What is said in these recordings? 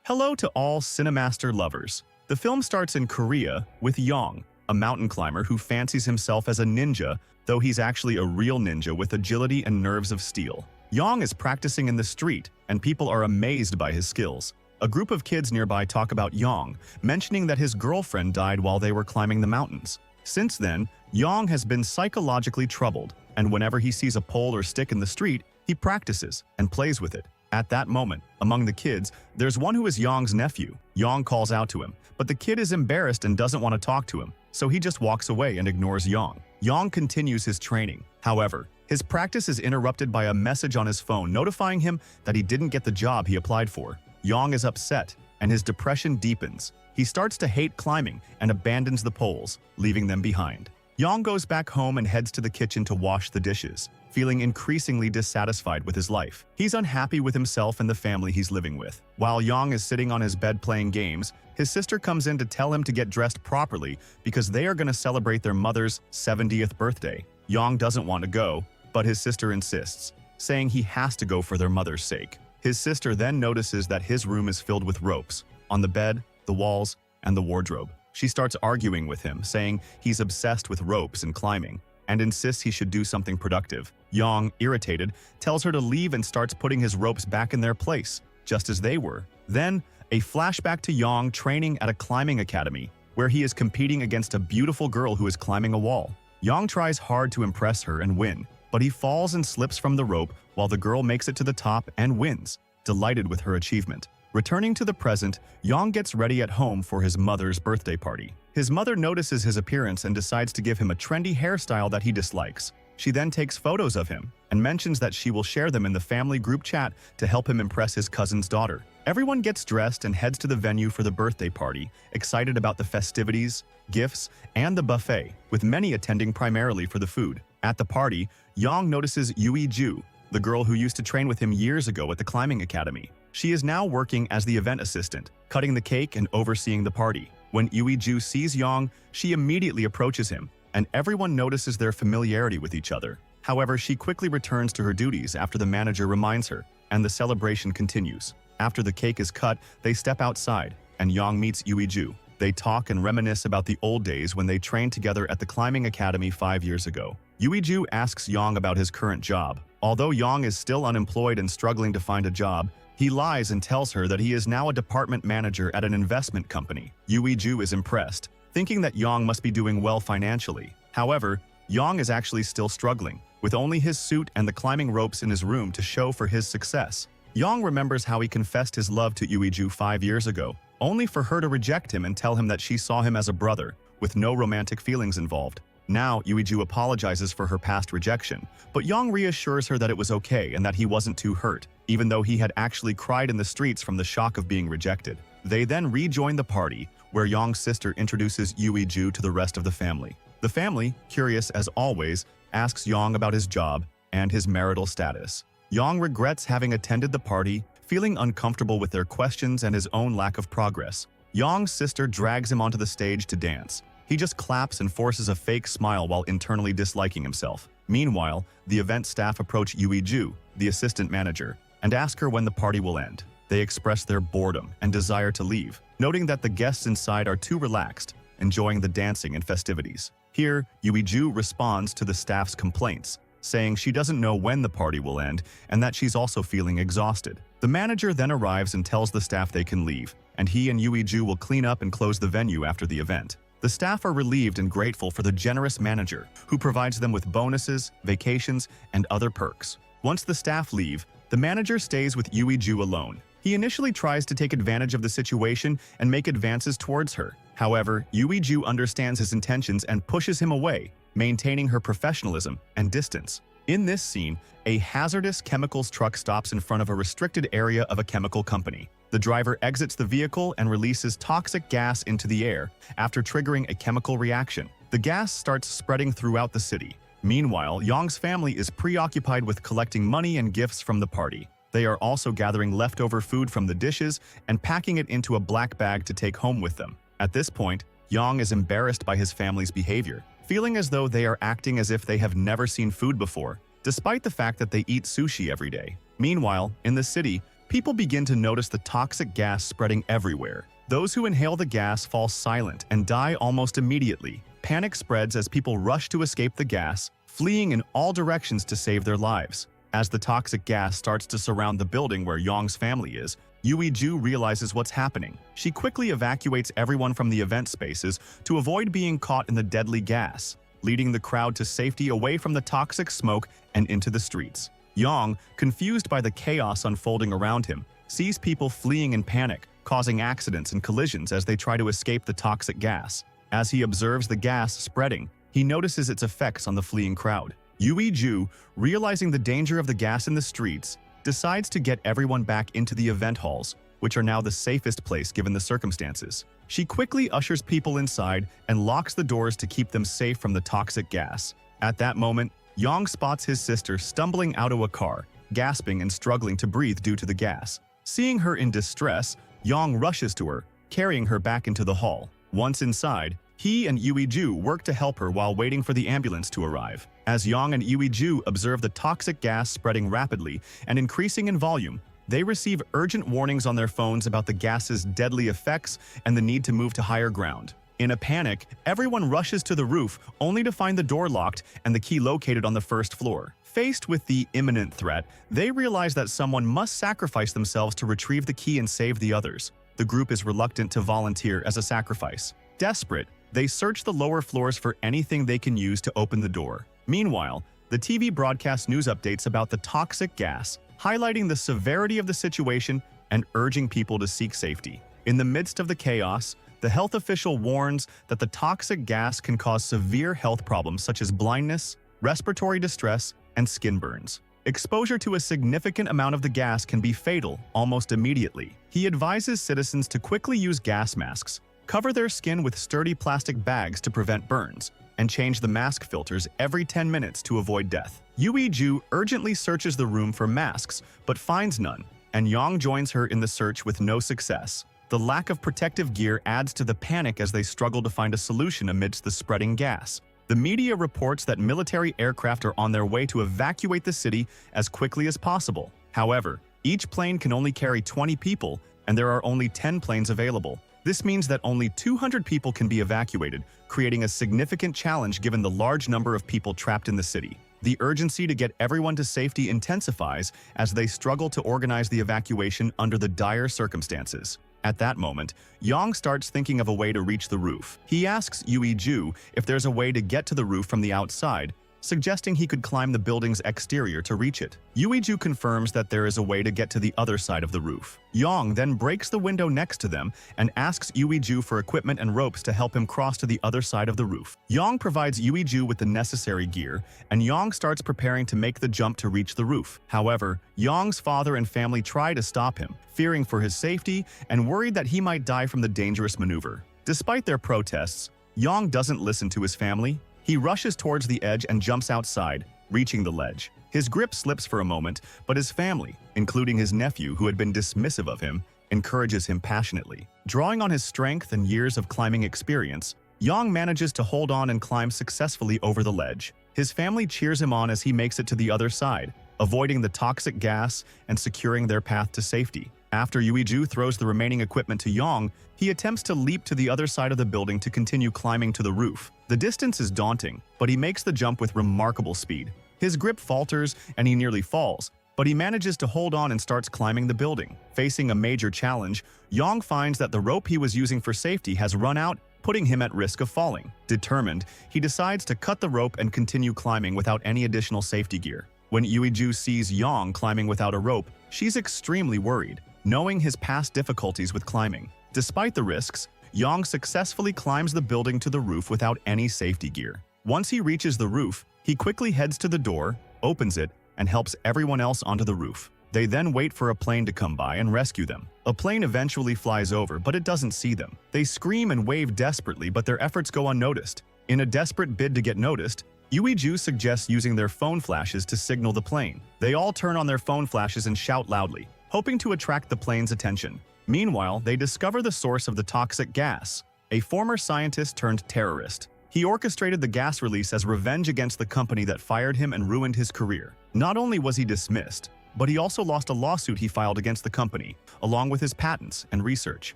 Hello to all Cinemaster lovers. The film starts in Korea with Yong, a mountain climber who fancies himself as a ninja, though he's actually a real ninja with agility and nerves of steel. Yong is practicing in the street, and people are amazed by his skills. A group of kids nearby talk about Yong, mentioning that his girlfriend died while they were climbing the mountains. Since then, Yong has been psychologically troubled, and whenever he sees a pole or stick in the street, he practices and plays with it. At that moment, among the kids, there's one who is Yong's nephew. Yong calls out to him, but the kid is embarrassed and doesn't want to talk to him, so he just walks away and ignores Yong. Yong continues his training. However, his practice is interrupted by a message on his phone notifying him that he didn't get the job he applied for. Yong is upset, and his depression deepens. He starts to hate climbing and abandons the poles, leaving them behind. Yong goes back home and heads to the kitchen to wash the dishes, feeling increasingly dissatisfied with his life. He's unhappy with himself and the family he's living with. While Yong is sitting on his bed playing games, his sister comes in to tell him to get dressed properly because they are going to celebrate their mother's 70th birthday. Yong doesn't want to go, but his sister insists, saying he has to go for their mother's sake. His sister then notices that his room is filled with ropes, on the bed, the walls, and the wardrobe. She starts arguing with him, saying he's obsessed with ropes and climbing, and insists he should do something productive. Yong, irritated, tells her to leave and starts putting his ropes back in their place, just as they were. Then, a flashback to Yong training at a climbing academy, where he is competing against a beautiful girl who is climbing a wall. Yong tries hard to impress her and win, but he falls and slips from the rope while the girl makes it to the top and wins, delighted with her achievement. Returning to the present, Yong gets ready at home for his mother's birthday party. His mother notices his appearance and decides to give him a trendy hairstyle that he dislikes. She then takes photos of him and mentions that she will share them in the family group chat to help him impress his cousin's daughter. Everyone gets dressed and heads to the venue for the birthday party, excited about the festivities, gifts, and the buffet, with many attending primarily for the food. At the party, Yong notices Yui Ju, the girl who used to train with him years ago at the climbing academy. She is now working as the event assistant, cutting the cake and overseeing the party. When Yui Ju sees Yong, she immediately approaches him, and everyone notices their familiarity with each other. However, she quickly returns to her duties after the manager reminds her, and the celebration continues. After the cake is cut, they step outside, and Yong meets Yui Ju. They talk and reminisce about the old days when they trained together at the climbing academy 5 years ago. Yui Ju asks Yong about his current job. Although Yong is still unemployed and struggling to find a job, he lies and tells her that he is now a department manager at an investment company. Yui Ju is impressed, thinking that Yong must be doing well financially. However, Yong is actually still struggling, with only his suit and the climbing ropes in his room to show for his success. Yong remembers how he confessed his love to Yui Ju 5 years ago, only for her to reject him and tell him that she saw him as a brother, with no romantic feelings involved. Now, Yui Ju apologizes for her past rejection, but Yong reassures her that it was okay and that he wasn't too hurt, even though he had actually cried in the streets from the shock of being rejected. They then rejoin the party, where Yong's sister introduces Yui Ju to the rest of the family. The family, curious as always, asks Yong about his job and his marital status. Yong regrets having attended the party, feeling uncomfortable with their questions and his own lack of progress. Yong's sister drags him onto the stage to dance. He just claps and forces a fake smile while internally disliking himself. Meanwhile, the event staff approach Yui Ju, the assistant manager, and ask her when the party will end. They express their boredom and desire to leave, noting that the guests inside are too relaxed, enjoying the dancing and festivities. Here, Yui Ju responds to the staff's complaints, saying she doesn't know when the party will end and that she's also feeling exhausted. The manager then arrives and tells the staff they can leave, and he and Yui Ju will clean up and close the venue after the event. The staff are relieved and grateful for the generous manager, who provides them with bonuses, vacations, and other perks. Once the staff leave, the manager stays with Yui Ju alone. He initially tries to take advantage of the situation and make advances towards her. However, Yui Ju understands his intentions and pushes him away, maintaining her professionalism and distance. In this scene, a hazardous chemicals truck stops in front of a restricted area of a chemical company. The driver exits the vehicle and releases toxic gas into the air after triggering a chemical reaction. The gas starts spreading throughout the city. Meanwhile, Yong's family is preoccupied with collecting money and gifts from the party. They are also gathering leftover food from the dishes and packing it into a black bag to take home with them. At this point, Yong is embarrassed by his family's behavior, feeling as though they are acting as if they have never seen food before, despite the fact that they eat sushi every day. Meanwhile, in the city, people begin to notice the toxic gas spreading everywhere. Those who inhale the gas fall silent and die almost immediately. Panic spreads as people rush to escape the gas, fleeing in all directions to save their lives. As the toxic gas starts to surround the building where Yong's family is, Yui-ju realizes what's happening. She quickly evacuates everyone from the event spaces to avoid being caught in the deadly gas, leading the crowd to safety away from the toxic smoke and into the streets. Yong, confused by the chaos unfolding around him, sees people fleeing in panic, causing accidents and collisions as they try to escape the toxic gas. As he observes the gas spreading, he notices its effects on the fleeing crowd. Yui-ju, realizing the danger of the gas in the streets, decides to get everyone back into the event halls, which are now the safest place given the circumstances. She quickly ushers people inside and locks the doors to keep them safe from the toxic gas. At that moment, Yong spots his sister stumbling out of a car, gasping and struggling to breathe due to the gas. Seeing her in distress, Yong rushes to her, carrying her back into the hall. Once inside, he and Yui-ju work to help her while waiting for the ambulance to arrive. As Yong and Yui-ju observe the toxic gas spreading rapidly and increasing in volume, they receive urgent warnings on their phones about the gas's deadly effects and the need to move to higher ground. In a panic, everyone rushes to the roof only to find the door locked and the key located on the first floor. Faced with the imminent threat, they realize that someone must sacrifice themselves to retrieve the key and save the others. The group is reluctant to volunteer as a sacrifice. Desperate, they search the lower floors for anything they can use to open the door. Meanwhile, the TV broadcasts news updates about the toxic gas, highlighting the severity of the situation and urging people to seek safety. In the midst of the chaos, the health official warns that the toxic gas can cause severe health problems such as blindness, respiratory distress, and skin burns. Exposure to a significant amount of the gas can be fatal almost immediately. He advises citizens to quickly use gas masks, cover their skin with sturdy plastic bags to prevent burns, and change the mask filters every 10 minutes to avoid death. Yui-ju urgently searches the room for masks, but finds none, and Yong joins her in the search with no success. The lack of protective gear adds to the panic as they struggle to find a solution amidst the spreading gas. The media reports that military aircraft are on their way to evacuate the city as quickly as possible. However, each plane can only carry 20 people, and there are only 10 planes available. This means that only 200 people can be evacuated, creating a significant challenge given the large number of people trapped in the city. The urgency to get everyone to safety intensifies as they struggle to organize the evacuation under the dire circumstances. At that moment, Yong starts thinking of a way to reach the roof. He asks Yui-ju if there's a way to get to the roof from the outside, suggesting he could climb the building's exterior to reach it. Yui-ju confirms that there is a way to get to the other side of the roof. Yong then breaks the window next to them and asks Yui-ju for equipment and ropes to help him cross to the other side of the roof. Yong provides Yui-ju with the necessary gear, and Yong starts preparing to make the jump to reach the roof. However, Yong's father and family try to stop him, fearing for his safety and worried that he might die from the dangerous maneuver. Despite their protests, Yong doesn't listen to his family. He rushes towards the edge and jumps outside, reaching the ledge. His grip slips for a moment, but his family, including his nephew who had been dismissive of him, encourages him passionately. Drawing on his strength and years of climbing experience, Yong manages to hold on and climb successfully over the ledge. His family cheers him on as he makes it to the other side, avoiding the toxic gas and securing their path to safety. After Yui-ju throws the remaining equipment to Yong, he attempts to leap to the other side of the building to continue climbing to the roof. The distance is daunting, but he makes the jump with remarkable speed. His grip falters and he nearly falls, but he manages to hold on and starts climbing the building. Facing a major challenge, Yong finds that the rope he was using for safety has run out, putting him at risk of falling. Determined, he decides to cut the rope and continue climbing without any additional safety gear. When Yui-ju sees Yong climbing without a rope, she's extremely worried, knowing his past difficulties with climbing. Despite the risks, Yong successfully climbs the building to the roof without any safety gear. Once he reaches the roof, he quickly heads to the door, opens it, and helps everyone else onto the roof. They then wait for a plane to come by and rescue them. A plane eventually flies over, but it doesn't see them. They scream and wave desperately, but their efforts go unnoticed. In a desperate bid to get noticed, Yui-ju suggests using their phone flashes to signal the plane. They all turn on their phone flashes and shout loudly, hoping to attract the plane's attention. Meanwhile, they discover the source of the toxic gas, a former scientist turned terrorist. He orchestrated the gas release as revenge against the company that fired him and ruined his career. Not only was he dismissed, but he also lost a lawsuit he filed against the company, along with his patents and research.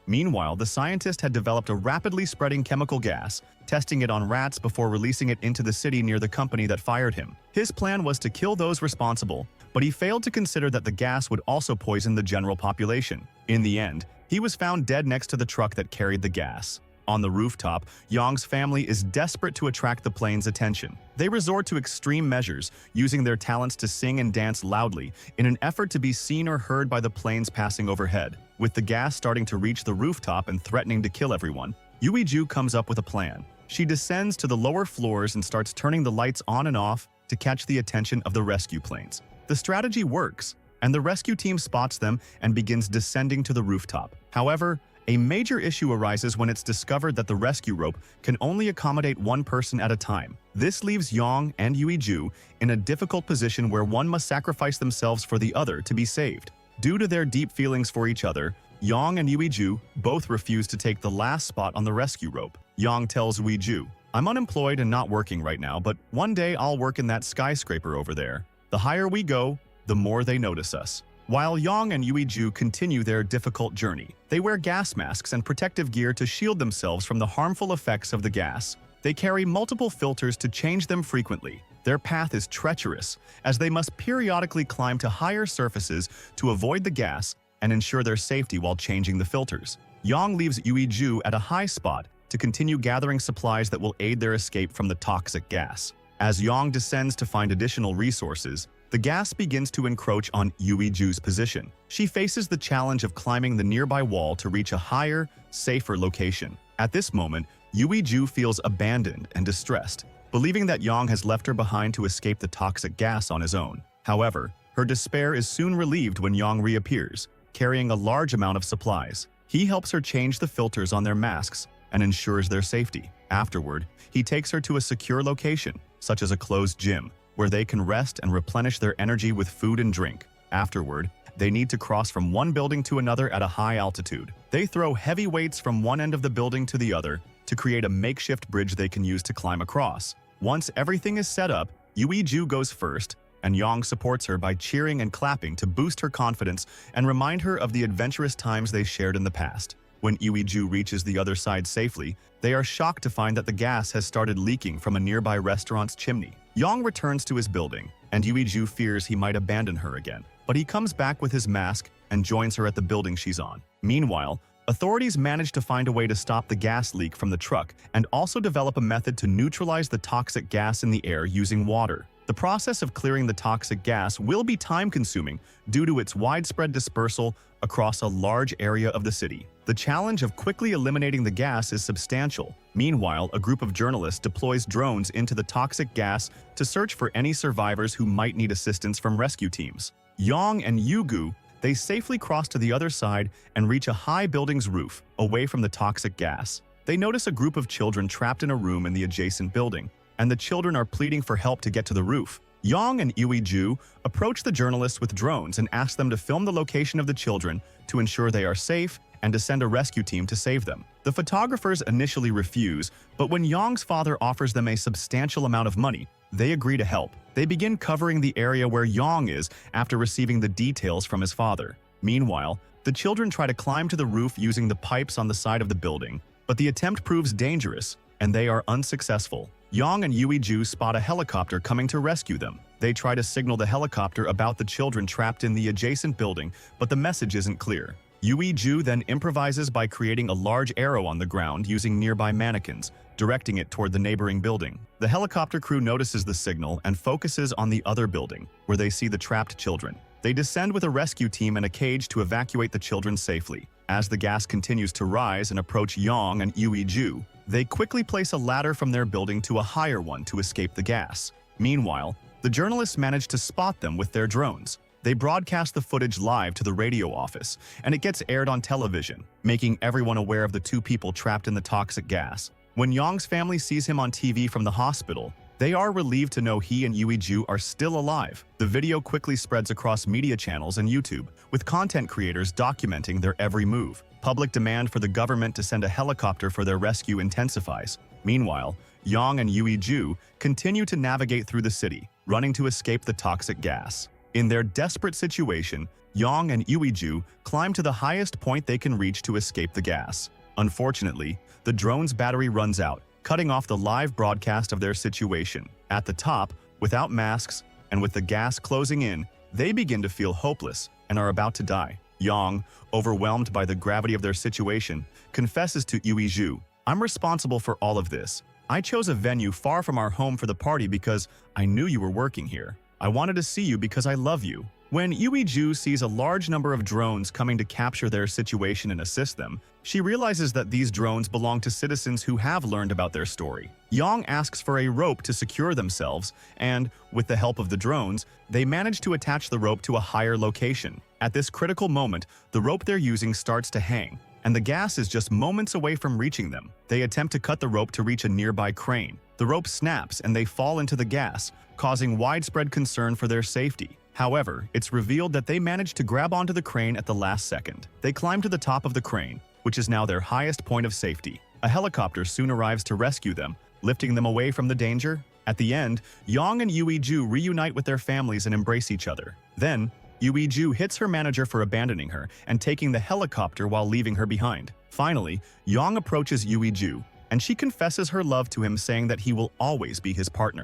Meanwhile, the scientist had developed a rapidly spreading chemical gas, testing it on rats before releasing it into the city near the company that fired him. His plan was to kill those responsible, but he failed to consider that the gas would also poison the general population. In the end, he was found dead next to the truck that carried the gas. On the rooftop, Yong's family is desperate to attract the plane's attention. They resort to extreme measures, using their talents to sing and dance loudly in an effort to be seen or heard by the planes passing overhead. With the gas starting to reach the rooftop and threatening to kill everyone, Yui-ju comes up with a plan. She descends to the lower floors and starts turning the lights on and off to catch the attention of the rescue planes. The strategy works, and the rescue team spots them and begins descending to the rooftop. However, a major issue arises when it's discovered that the rescue rope can only accommodate one person at a time. This leaves Yong and Yui-ju in a difficult position where one must sacrifice themselves for the other to be saved. Due to their deep feelings for each other, Yong and Yui-ju both refuse to take the last spot on the rescue rope. Yong tells Yui-ju, "I'm unemployed and not working right now, but one day I'll work in that skyscraper over there. The higher we go, the more they notice us." While Yong and Yui-ju continue their difficult journey, they wear gas masks and protective gear to shield themselves from the harmful effects of the gas. They carry multiple filters to change them frequently. Their path is treacherous, as they must periodically climb to higher surfaces to avoid the gas and ensure their safety while changing the filters. Yong leaves Yui-ju at a high spot to continue gathering supplies that will aid their escape from the toxic gas. As Yong descends to find additional resources, the gas begins to encroach on Yui-ju's position. She faces the challenge of climbing the nearby wall to reach a higher, safer location. At this moment, Yui-ju feels abandoned and distressed, believing that Yong has left her behind to escape the toxic gas on his own. However, her despair is soon relieved when Yong reappears, carrying a large amount of supplies. He helps her change the filters on their masks and ensures their safety. Afterward, he takes her to a secure location, such as a closed gym, where they can rest and replenish their energy with food and drink. Afterward, they need to cross from one building to another at a high altitude. They throw heavy weights from one end of the building to the other to create a makeshift bridge they can use to climb across. Once everything is set up, Yui-ju goes first, and Yong supports her by cheering and clapping to boost her confidence and remind her of the adventurous times they shared in the past. When Yui-ju reaches the other side safely, they are shocked to find that the gas has started leaking from a nearby restaurant's chimney. Yong returns to his building, and Yui-ju fears he might abandon her again. But he comes back with his mask and joins her at the building she's on. Meanwhile, authorities manage to find a way to stop the gas leak from the truck and also develop a method to neutralize the toxic gas in the air using water. The process of clearing the toxic gas will be time-consuming due to its widespread dispersal across a large area of the city. The challenge of quickly eliminating the gas is substantial. Meanwhile, a group of journalists deploys drones into the toxic gas to search for any survivors who might need assistance from rescue teams. Yong and Yugu, they safely cross to the other side and reach a high building's roof, away from the toxic gas. They notice a group of children trapped in a room in the adjacent building, and the children are pleading for help to get to the roof. Yong and Yui-ju approach the journalists with drones and ask them to film the location of the children to ensure they are safe and to send a rescue team to save them. The photographers initially refuse, but when Yong's father offers them a substantial amount of money, they agree to help. They begin covering the area where Yong is after receiving the details from his father. Meanwhile, the children try to climb to the roof using the pipes on the side of the building, but the attempt proves dangerous, and they are unsuccessful. Yong and Yui-ju spot a helicopter coming to rescue them. They try to signal the helicopter about the children trapped in the adjacent building, but the message isn't clear. Yui-ju then improvises by creating a large arrow on the ground using nearby mannequins, directing it toward the neighboring building. The helicopter crew notices the signal and focuses on the other building, where they see the trapped children. They descend with a rescue team and a cage to evacuate the children safely. As the gas continues to rise and approach Yong and Yui-ju, they quickly place a ladder from their building to a higher one to escape the gas. Meanwhile, the journalists manage to spot them with their drones. They broadcast the footage live to the radio office, and it gets aired on television, making everyone aware of the two people trapped in the toxic gas. When Yong's family sees him on TV from the hospital, they are relieved to know he and Yui-ju are still alive. The video quickly spreads across media channels and YouTube, with content creators documenting their every move. Public demand for the government to send a helicopter for their rescue intensifies. Meanwhile, Yong and Yui-ju continue to navigate through the city, running to escape the toxic gas. In their desperate situation, Yang and Yuiju climb to the highest point they can reach to escape the gas. Unfortunately, the drone's battery runs out, cutting off the live broadcast of their situation. At the top, without masks and with the gas closing in, they begin to feel hopeless and are about to die. Yang, overwhelmed by the gravity of their situation, confesses to Yuiju, "I'm responsible for all of this. I chose a venue far from our home for the party because I knew you were working here. I wanted to see you because I love you." When Yuiju sees a large number of drones coming to capture their situation and assist them, she realizes that these drones belong to citizens who have learned about their story. Yang asks for a rope to secure themselves, and, with the help of the drones, they manage to attach the rope to a higher location. At this critical moment, the rope they're using starts to hang, and the gas is just moments away from reaching them. They attempt to cut the rope to reach a nearby crane. The rope snaps and they fall into the gas, causing widespread concern for their safety. However, it's revealed that they managed to grab onto the crane at the last second. They climb to the top of the crane, which is now their highest point of safety. A helicopter soon arrives to rescue them, lifting them away from the danger. At the end, Yang and Yuiju reunite with their families and embrace each other. Then, Yuiju hits her manager for abandoning her and taking the helicopter while leaving her behind. Finally, Yang approaches Yuiju, and she confesses her love to him, saying that he will always be his partner.